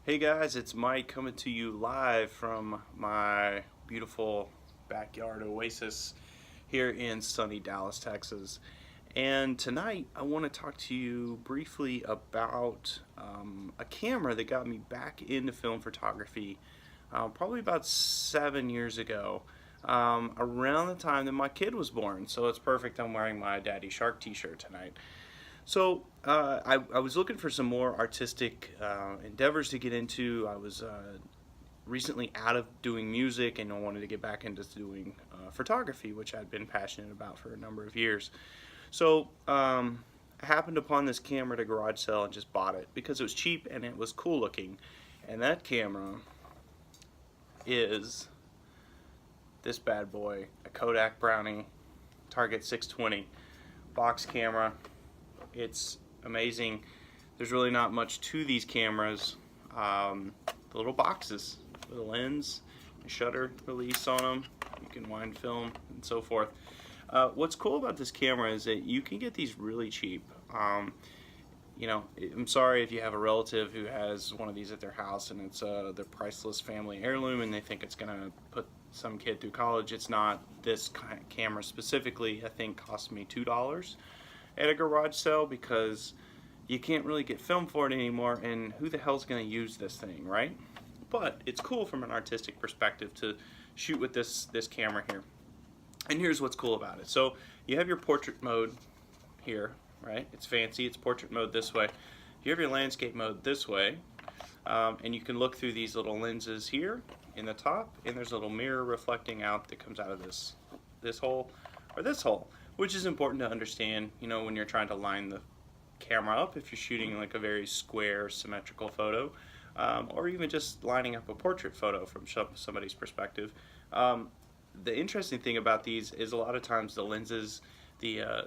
Hey guys, it's Mike coming to you live from my beautiful backyard oasis here in sunny Dallas, Texas. And tonight I want to talk to you briefly about a camera that got me back into film photography probably about 7 years ago, around the time that my kid was born. So it's perfect, I'm wearing my Daddy Shark t-shirt tonight. So I was looking for some more artistic endeavors to get into. I was recently out of doing music and I wanted to get back into doing photography, which I'd been passionate about for a number of years. So I happened upon this camera at a garage sale and just bought it because it was cheap and it was cool looking. And that camera is this bad boy, a Kodak Brownie Target 620 box camera. It's amazing. There's really not much to these cameras. The little boxes with a lens, a shutter release on them. You can wind film and so forth. What's cool about this camera is that you can get these really cheap. You know, I'm sorry if you have a relative who has one of these at their house and it's their priceless family heirloom and they think it's gonna put some kid through college. It's not. This kind of camera specifically, I think, cost me $2 at a garage sale because you can't really get film for it anymore, and who the hell's going to use this thing, right? But it's cool from an artistic perspective to shoot with this camera here. And here's what's cool about it. So you have your portrait mode here, right? It's fancy. It's portrait mode this way. You have your landscape mode this way, and you can look through these little lenses here in the top, and there's a little mirror reflecting out that comes out of this hole or this hole, which is important to understand, you know, when you're trying to line the camera up, if you're shooting like a very square, symmetrical photo, or even just lining up a portrait photo from somebody's perspective. The interesting thing about these is a lot of times the lenses, I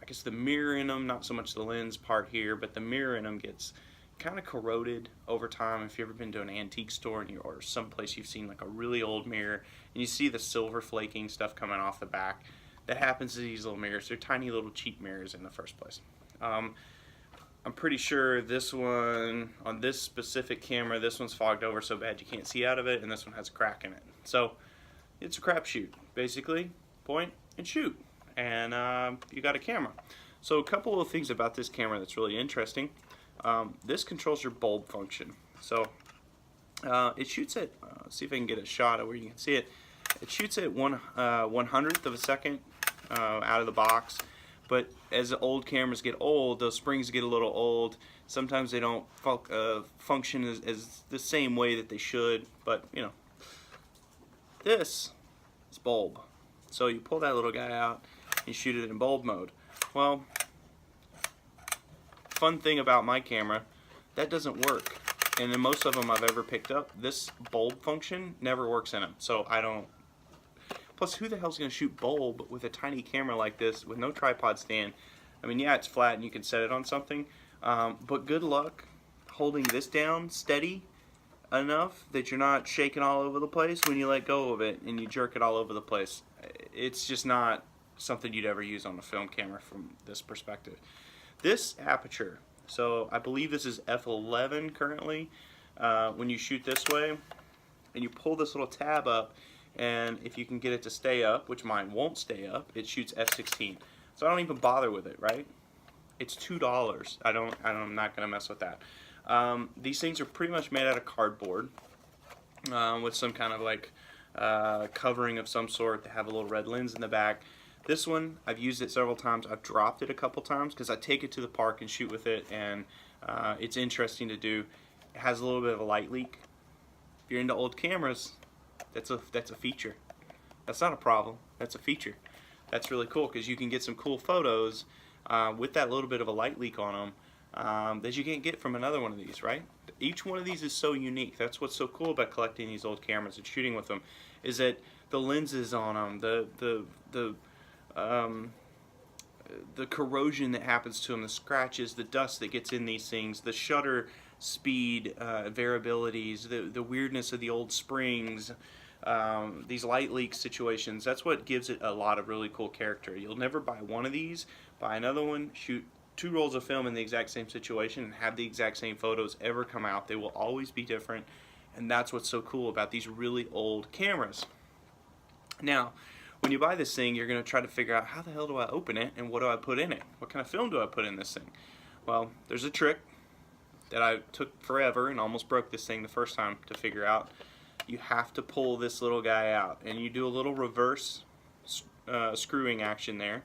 guess the mirror in them, not so much the lens part here, but the mirror in them gets kind of corroded over time. If you've ever been to an antique store or someplace you've seen like a really old mirror and you see the silver flaking stuff coming off the back, that happens to these little mirrors. They're tiny little cheap mirrors in the first place. I'm pretty sure this one, on this specific camera, this one's fogged over so bad you can't see out of it, and this one has a crack in it. So it's a crapshoot, basically. Point and shoot, and you got a camera. So a couple of things about this camera that's really interesting. This controls your bulb function. So it shoots at, see if I can get a shot of where you can see it. It shoots at 1/100th of a second out of the box, but as the old cameras get old, those springs get a little old. Sometimes they don't function as the same way that they should, but you know, this is bulb. So you pull that little guy out, you shoot it in bulb mode. Well, fun thing about my camera, that doesn't work. And in most of them I've ever picked up, this bulb function never works in them. So I don't. Plus, who the hell's going to shoot bulb with a tiny camera like this with no tripod stand? I mean, yeah, it's flat and you can set it on something, but good luck holding this down steady enough that you're not shaking all over the place when you let go of it and you jerk it all over the place. It's just not something you'd ever use on a film camera from this perspective. This aperture, so I believe this is f11 currently, when you shoot this way and you pull this little tab up, and if you can get it to stay up, which mine won't stay up, it shoots f16. So I don't even bother with it, right? It's $2. I'm not gonna mess with that. These things are pretty much made out of cardboard with some kind of like covering of some sort. They have a little red lens in the back. This one, I've used it several times. I've dropped it a couple times because I take it to the park and shoot with it, and it's interesting to do. It has a little bit of a light leak. If you're into old cameras, that's a feature. That's not a problem. That's a feature. That's really cool because you can get some cool photos with that little bit of a light leak on them that you can't get from another one of these, right? Each one of these is so unique. That's what's so cool about collecting these old cameras and shooting with them, is that the lenses on them, the corrosion that happens to them, the scratches, the dust that gets in these things, the shutter speed variabilities, the weirdness of the old springs, these light leak situations. That's what gives it a lot of really cool character. You'll never buy one of these, buy another one, shoot two rolls of film in the exact same situation and have the exact same photos ever come out. They will always be different, and that's what's so cool about these really old cameras. Now, when you buy this thing, you're going to try to figure out, how the hell do I open it and what do I put in it? What kind of film do I put in this thing? Well, there's a trick that I took forever and almost broke this thing the first time to figure out. You have to pull this little guy out, and you do a little reverse screwing action there.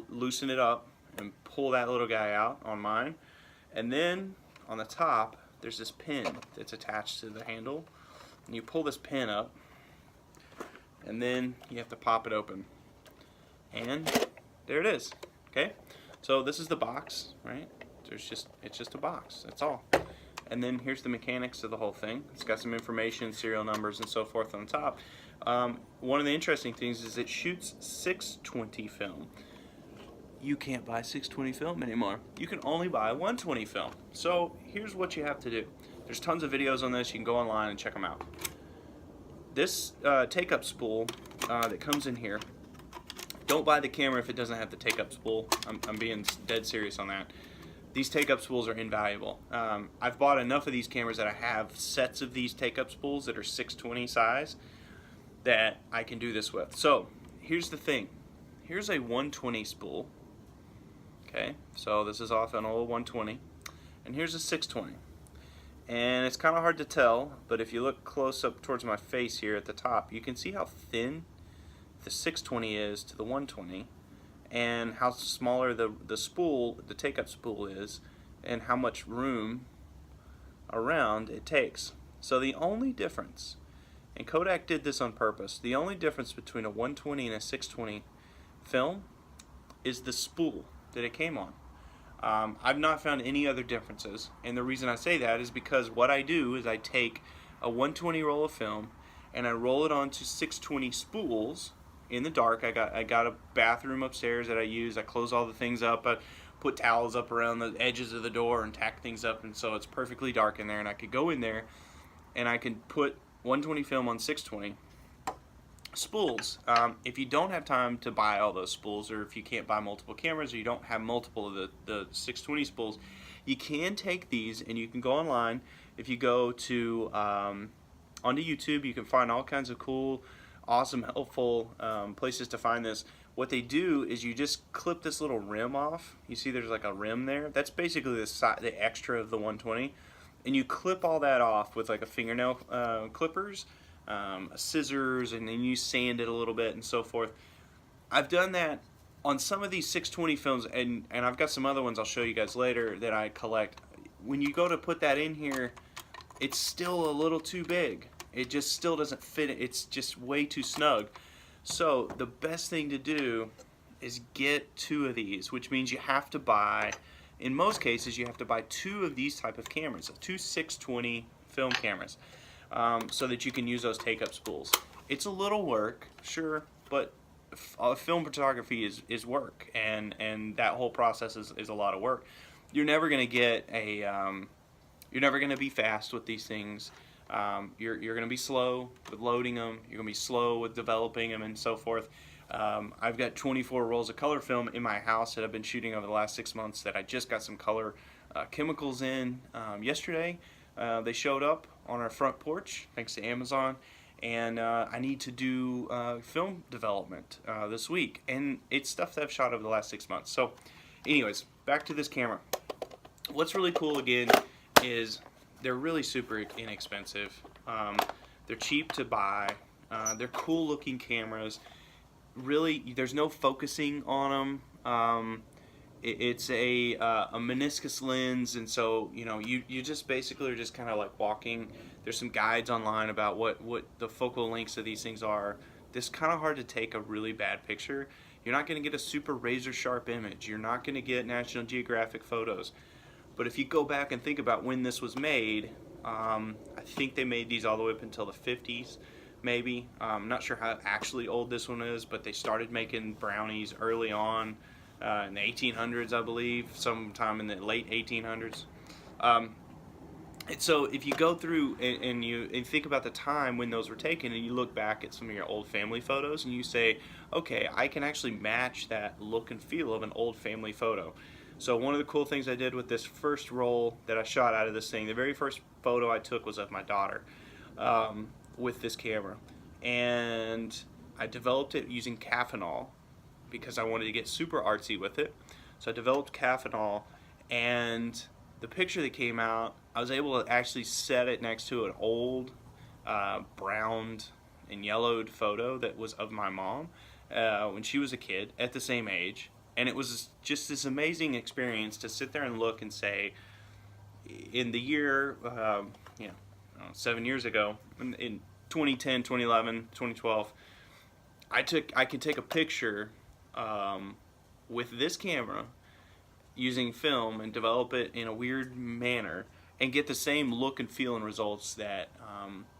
Loosen it up and pull that little guy out on mine, and then on the top there's this pin that's attached to the handle, and you pull this pin up, and then you have to pop it open, and there it is. Okay, so this is the box, right? It's just a box, that's all. And then here's the mechanics of the whole thing. It's got some information, serial numbers, and so forth on the top. One of the interesting things is it shoots 620 film. You can't buy 620 film anymore. You can only buy 120 film. So here's what you have to do. There's tons of videos on this. You can go online and check them out. This take-up spool that comes in here, don't buy the camera if it doesn't have the take-up spool. I'm being dead serious on that. These take-up spools are invaluable. I've bought enough of these cameras that I have sets of these take-up spools that are 620 size that I can do this with. So here's the thing. Here's a 120 spool. Okay, so this is off an old 120, and here's a 620. And it's kind of hard to tell, but if you look close up towards my face here at the top, you can see how thin the 620 is to the 120, and how smaller the spool, the take-up spool is, and how much room around it takes. So the only difference, and Kodak did this on purpose, the only difference between a 120 and a 620 film is the spool that it came on. I've not found any other differences, and the reason I say that is because what I do is I take a 120 roll of film and I roll it onto 620 spools in the dark. I got a bathroom upstairs that I use. I close all the things up. I put towels up around the edges of the door and tack things up, and so it's perfectly dark in there, and I could go in there and I can put 120 film on 620 spools. If you don't have time to buy all those spools, or if you can't buy multiple cameras, or you don't have multiple of the 620 spools, you can take these and you can go online. If you go to onto YouTube, you can find all kinds of cool, awesome, helpful places to find this. What they do is you just clip this little rim off. You see there's like a rim there. That's basically the extra of the 120, and you clip all that off with like a fingernail clippers, scissors, and then you sand it a little bit and so forth. I've done that on some of these 620 films, and I've got some other ones I'll show you guys later that I collect. When you go to put that in here, it's still a little too big. It just still doesn't fit. It's just way too snug. So the best thing to do is get 2 of these, which means you have to buy, in most cases, you have to buy 2 of these type of cameras, 2 620 film cameras, so that you can use those take-up spools. It's a little work, sure, but film photography is work, and that whole process is a lot of work. You're never going to get a, you're never going to be fast with these things. You're going to be slow with loading them. You're going to be slow with developing them and so forth. I've got 24 rolls of color film in my house that I've been shooting over the last 6 months that I just got some color chemicals in yesterday. They showed up on our front porch thanks to Amazon, and I need to do film development this week, and it's stuff that I've shot over the last 6 months. So anyways, back to this camera. What's really cool again is they're really super inexpensive. They're cheap to buy. They're cool looking cameras. Really, there's no focusing on them. It's a meniscus lens, and so you just basically are just kind of like walking. There's some guides online about what the focal lengths of these things are. It's kind of hard to take a really bad picture. You're not going to get a super razor sharp image. You're not going to get National Geographic photos. But if you go back and think about when this was made, I think they made these all the way up until the 50s, maybe. I'm not sure how actually old this one is, but they started making brownies early on in the 1800s, I believe, sometime in the late 1800s. So if you go through and you think about the time when those were taken, and you look back at some of your old family photos, and you say, okay, I can actually match that look and feel of an old family photo. So one of the cool things I did with this first roll that I shot out of this thing, the very first photo I took was of my daughter with this camera. And I developed it using Caffeinol because I wanted to get super artsy with it. So I developed Caffeinol, and the picture that came out, I was able to actually set it next to an old browned and yellowed photo that was of my mom when she was a kid at the same age. And it was just this amazing experience to sit there and look and say, in the year, 7 years ago, in 2010, 2011, 2012, I could take a picture with this camera using film and develop it in a weird manner and get the same look and feel and results that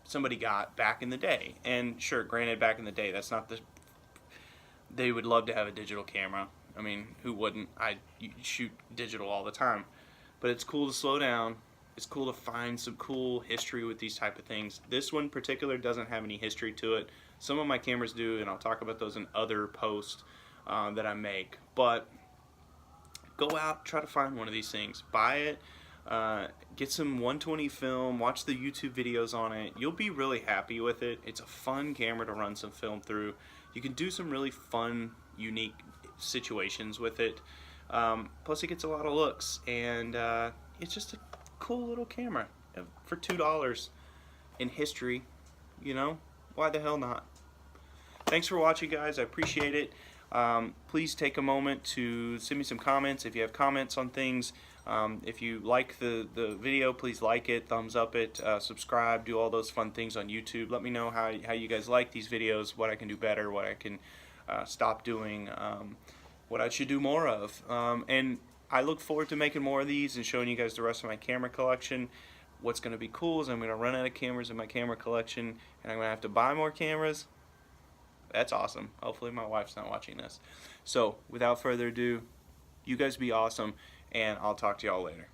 somebody got back in the day. And sure, granted, back in the day, that's not the... They would love to have a digital camera. I mean, who wouldn't? I shoot digital all the time. But it's cool to slow down. It's cool to find some cool history with these type of things. This one in particular doesn't have any history to it. Some of my cameras do, and I'll talk about those in other posts that I make. But go out, try to find one of these things. Buy it. Get some 120 film. Watch the YouTube videos on it. You'll be really happy with it. It's a fun camera to run some film through. You can do some really fun, unique situations with it. Plus it gets a lot of looks, and it's just a cool little camera for $2 in history. You know, why the hell not? Thanks for watching, guys. I appreciate it. Please take a moment to send me some comments if you have comments on things. If you like the video, please like it, thumbs up it, subscribe, do all those fun things on YouTube. Let me know how you guys like these videos, what I can do better, what I can stop doing, what I should do more of. And I look forward to making more of these and showing you guys the rest of my camera collection. What's going to be cool is I'm going to run out of cameras in my camera collection, and I'm going to have to buy more cameras. That's awesome. Hopefully my wife's not watching this. So without further ado, you guys be awesome, and I'll talk to y'all later.